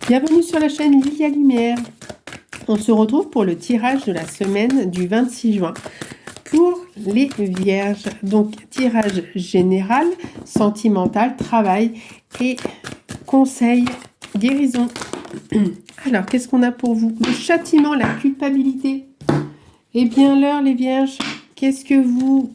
Bienvenue sur la chaîne Lilia Lumière. On se retrouve pour le tirage de la semaine du 26 juin pour les Vierges. Donc tirage général, sentimental, travail et conseil, guérison. Alors qu'est-ce qu'on a pour vous? Le châtiment, la culpabilité. Eh bien l'heure les Vierges, qu'est-ce que vous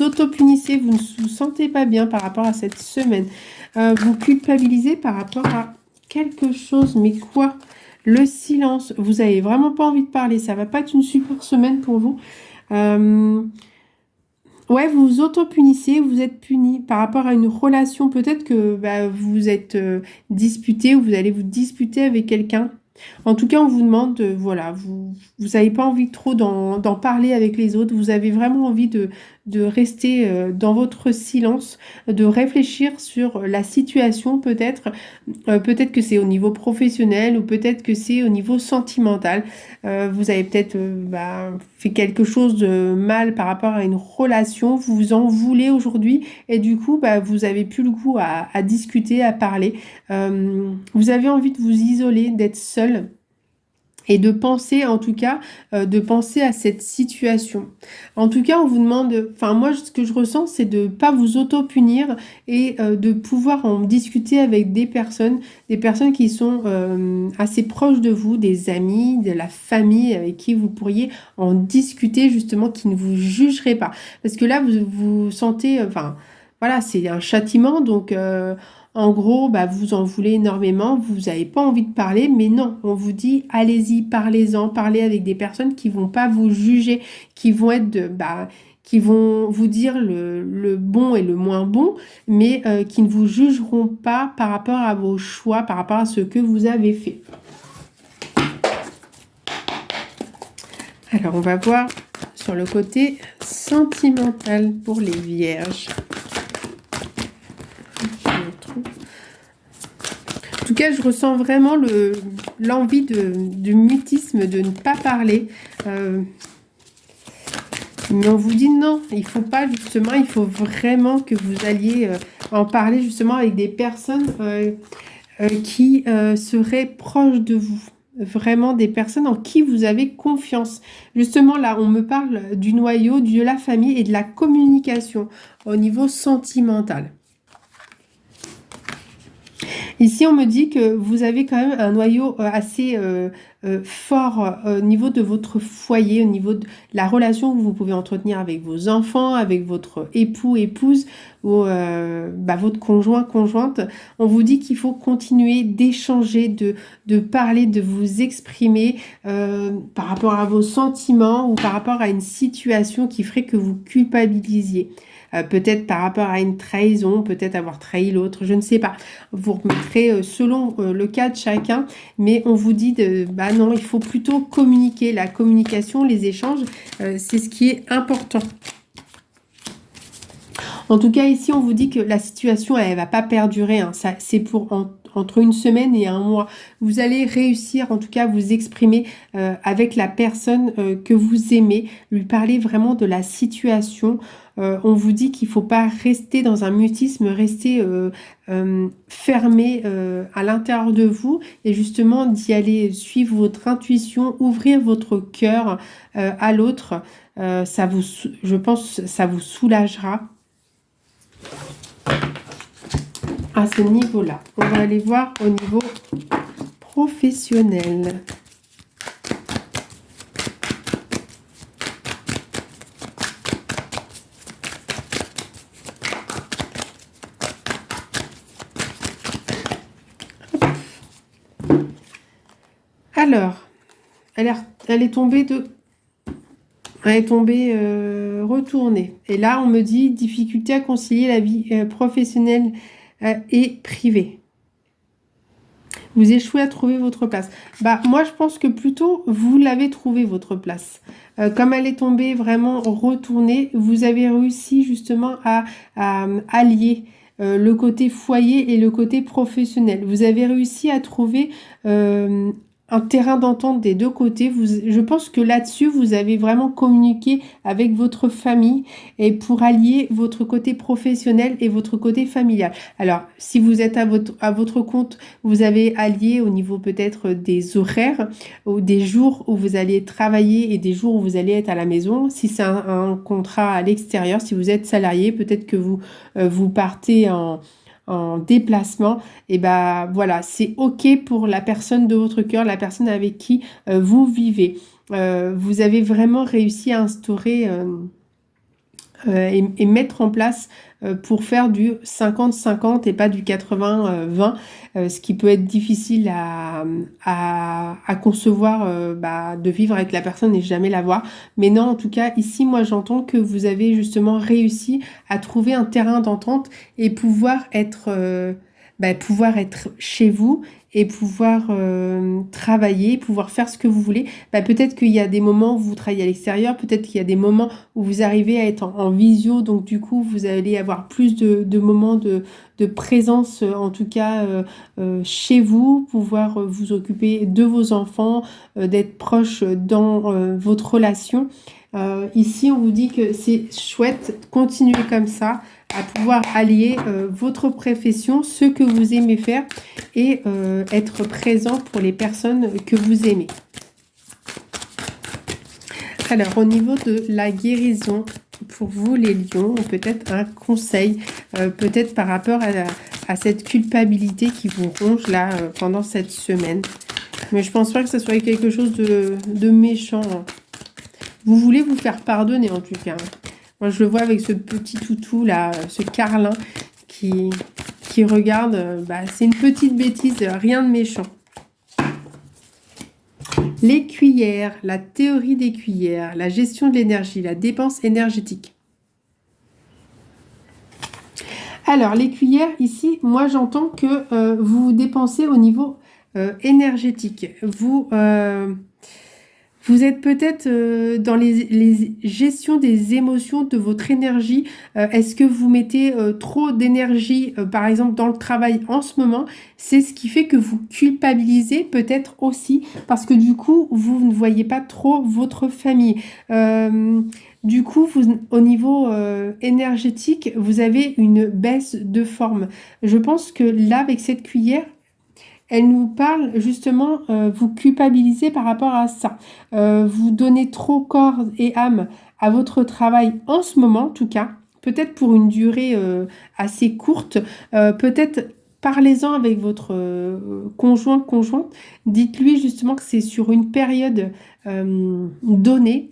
auto-punissez, vous ne vous sentez pas bien par rapport à cette semaine. Vous culpabilisez par rapport à quelque chose, mais quoi? Le silence, vous avez vraiment pas envie de parler, ça va pas être une super semaine pour vous. Ouais, vous vous auto-punissez, vous êtes puni par rapport à une relation, peut-être que vous êtes disputé ou vous allez vous disputer avec quelqu'un. En tout cas, on vous demande, voilà, vous n'avez pas envie trop d'en parler avec les autres, vous avez vraiment envie de rester dans votre silence, de réfléchir sur la situation peut-être. Peut-être que c'est au niveau professionnel ou peut-être que c'est au niveau sentimental. Vous avez peut-être fait quelque chose de mal par rapport à une relation, vous vous en voulez aujourd'hui et du coup, vous avez plus le goût à discuter, à parler. Vous avez envie de vous isoler, d'être seul. Et de penser, en tout cas, de penser à cette situation. En tout cas, on vous demande, enfin moi, ce que je ressens, c'est de ne pas vous auto-punir et de pouvoir en discuter avec des personnes qui sont assez proches de vous, des amis, de la famille avec qui vous pourriez en discuter justement, qui ne vous jugeraient pas. Parce que là, vous vous sentez, enfin, voilà, c'est un châtiment, donc... en gros, vous en voulez énormément, vous n'avez pas envie de parler, mais non, on vous dit allez-y, parlez-en, parlez avec des personnes qui vont pas vous juger, qui vont être qui vont vous dire le bon et le moins bon, mais qui ne vous jugeront pas par rapport à vos choix, par rapport à ce que vous avez fait. Alors, on va voir sur le côté sentimental pour les Vierges. En tout cas, je ressens vraiment l'envie du mutisme, de ne pas parler. Mais on vous dit non, il faut pas justement, il faut vraiment que vous alliez en parler justement avec des personnes qui seraient proches de vous. Vraiment des personnes en qui vous avez confiance. Justement, là, on me parle du noyau, de la famille et de la communication au niveau sentimental. Ici, on me dit que vous avez quand même un noyau assez fort au niveau de votre foyer, au niveau de la relation que vous pouvez entretenir avec vos enfants, avec votre époux, épouse ou votre conjoint, conjointe. On vous dit qu'il faut continuer d'échanger, de parler, de vous exprimer par rapport à vos sentiments ou par rapport à une situation qui ferait que vous culpabilisiez. Peut-être par rapport à une trahison, peut-être avoir trahi l'autre, je ne sais pas. Vous remettrez selon le cas de chacun, mais on vous dit non, il faut plutôt communiquer. La communication, les échanges, c'est ce qui est important. En tout cas, ici, on vous dit que la situation, elle va pas perdurer. Hein. C'est pour entre une semaine et un mois. Vous allez réussir, en tout cas, à vous exprimer avec la personne que vous aimez, lui parler vraiment de la situation. On vous dit qu'il ne faut pas rester dans un mutisme, rester fermé à l'intérieur de vous et justement d'y aller suivre votre intuition, ouvrir votre cœur à l'autre. Je pense, ça vous soulagera. À ce niveau-là, on va aller voir au niveau professionnel. Alors, elle est tombée retournée. Et là, on me dit difficulté à concilier la vie professionnelle et privée. Vous échouez à trouver votre place. Moi, je pense que plutôt, vous l'avez trouvé, votre place. Comme elle est tombée vraiment retournée, vous avez réussi justement à allier le côté foyer et le côté professionnel. Vous avez réussi à trouver un terrain d'entente des deux côtés. Je pense que là-dessus, vous avez vraiment communiqué avec votre famille et pour allier votre côté professionnel et votre côté familial. Alors, si vous êtes à votre compte, vous avez allié au niveau peut-être des horaires ou des jours où vous allez travailler et des jours où vous allez être à la maison. Si c'est un contrat à l'extérieur, si vous êtes salarié, peut-être que vous partez en déplacement, et ben voilà, c'est OK pour la personne de votre cœur, la personne avec qui vous vivez. Vous avez vraiment réussi à instaurer et mettre en place pour faire du 50-50 et pas du 80-20, ce qui peut être difficile à concevoir, de vivre avec la personne et jamais la voir. Mais non, en tout cas, ici, moi, j'entends que vous avez justement réussi à trouver un terrain d'entente et pouvoir être chez vous et pouvoir travailler, pouvoir faire ce que vous voulez. Peut-être qu'il y a des moments où vous travaillez à l'extérieur, peut-être qu'il y a des moments où vous arrivez à être en visio, donc du coup vous allez avoir plus de moments de présence, en tout cas chez vous, pouvoir vous occuper de vos enfants, d'être proche dans votre relation. Ici, on vous dit que c'est chouette, continuez comme ça, à pouvoir allier votre profession, ce que vous aimez faire et être présent pour les personnes que vous aimez. Alors, au niveau de la guérison, pour vous les lions, peut-être un conseil, peut-être par rapport à cette culpabilité qui vous ronge là pendant cette semaine. Mais je pense pas que ce soit quelque chose de méchant. Vous voulez vous faire pardonner en tout cas. Moi, je le vois avec ce petit toutou là, ce carlin qui regarde. C'est une petite bêtise, rien de méchant. Les cuillères, la théorie des cuillères, la gestion de l'énergie, la dépense énergétique. Alors, les cuillères, ici, moi, j'entends que vous dépensez au niveau énergétique. Vous êtes peut-être dans les gestions des émotions, de votre énergie. Est-ce que vous mettez trop d'énergie, par exemple, dans le travail en ce moment? C'est ce qui fait que vous culpabilisez peut-être aussi, parce que du coup, vous ne voyez pas trop votre famille. Du coup, au niveau énergétique, vous avez une baisse de forme. Je pense que là, avec cette cuillère, elle nous parle justement, vous culpabiliser par rapport à ça. Vous donnez trop corps et âme à votre travail en ce moment, en tout cas. Peut-être pour une durée assez courte. Peut-être parlez-en avec votre conjointe. Dites-lui justement que c'est sur une période donnée,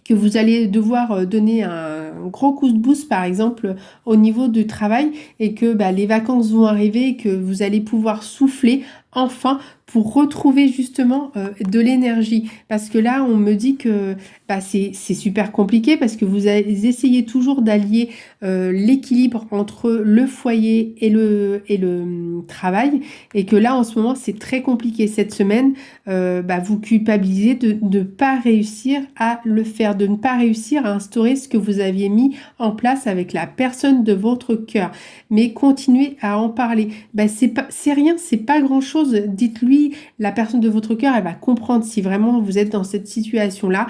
que vous allez devoir donner un gros coup de boost par exemple au niveau du travail et que les vacances vont arriver et que vous allez pouvoir souffler enfin pour retrouver justement de l'énergie. Parce que là, on me dit que c'est super compliqué parce que vous essayez toujours d'allier l'équilibre entre le foyer et le travail et que là, en ce moment, c'est très compliqué. Cette semaine, vous culpabilisez de ne pas réussir à le faire, de ne pas réussir à instaurer ce que vous aviez mis en place avec la personne de votre cœur. Mais continuez à en parler. C'est rien, c'est pas grand-chose. Dites-lui, la personne de votre cœur, elle va comprendre si vraiment vous êtes dans cette situation-là,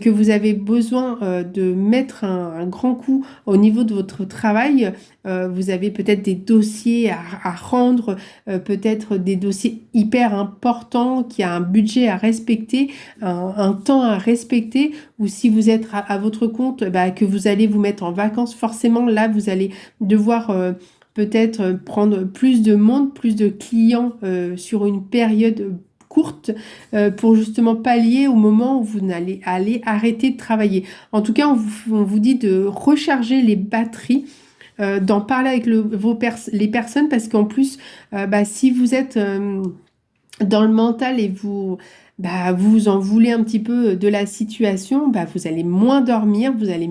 que vous avez besoin de mettre un grand coup au niveau de votre travail. Vous avez peut-être des dossiers à rendre, peut-être des dossiers hyper importants, qui a un budget à respecter, un temps à respecter, ou si vous êtes à votre compte, que vous allez vous mettre en vacances, forcément là vous allez devoir peut-être prendre plus de monde, plus de clients sur une période courte pour justement pallier au moment où vous allez arrêter de travailler. En tout cas, on vous dit de recharger les batteries, d'en parler avec les personnes parce qu'en plus, si vous êtes dans le mental et vous en voulez un petit peu de la situation, vous allez moins dormir, vous allez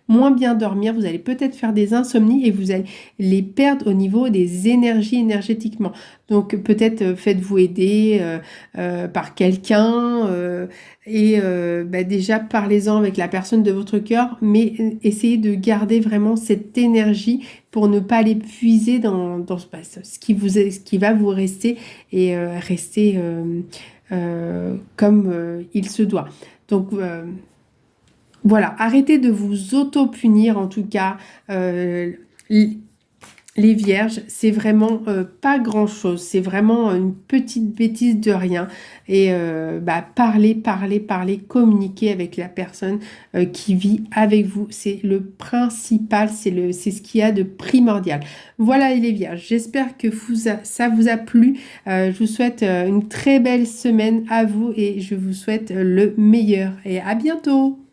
moins bien dormir, vous allez peut-être faire des insomnies et vous allez les perdre au niveau des énergies énergétiquement. Donc peut-être faites-vous aider par quelqu'un et déjà parlez-en avec la personne de votre cœur, mais essayez de garder vraiment cette énergie pour ne pas l'épuiser dans ce qui va vous rester et rester comme il se doit. Donc voilà, arrêtez de vous auto-punir en tout cas. Les vierges, c'est vraiment pas grand-chose, c'est vraiment une petite bêtise de rien. Et parler, communiquer avec la personne qui vit avec vous, c'est le principal, c'est ce qu'il y a de primordial. Voilà les vierges, j'espère que ça vous a plu. Je vous souhaite une très belle semaine à vous et je vous souhaite le meilleur. Et à bientôt!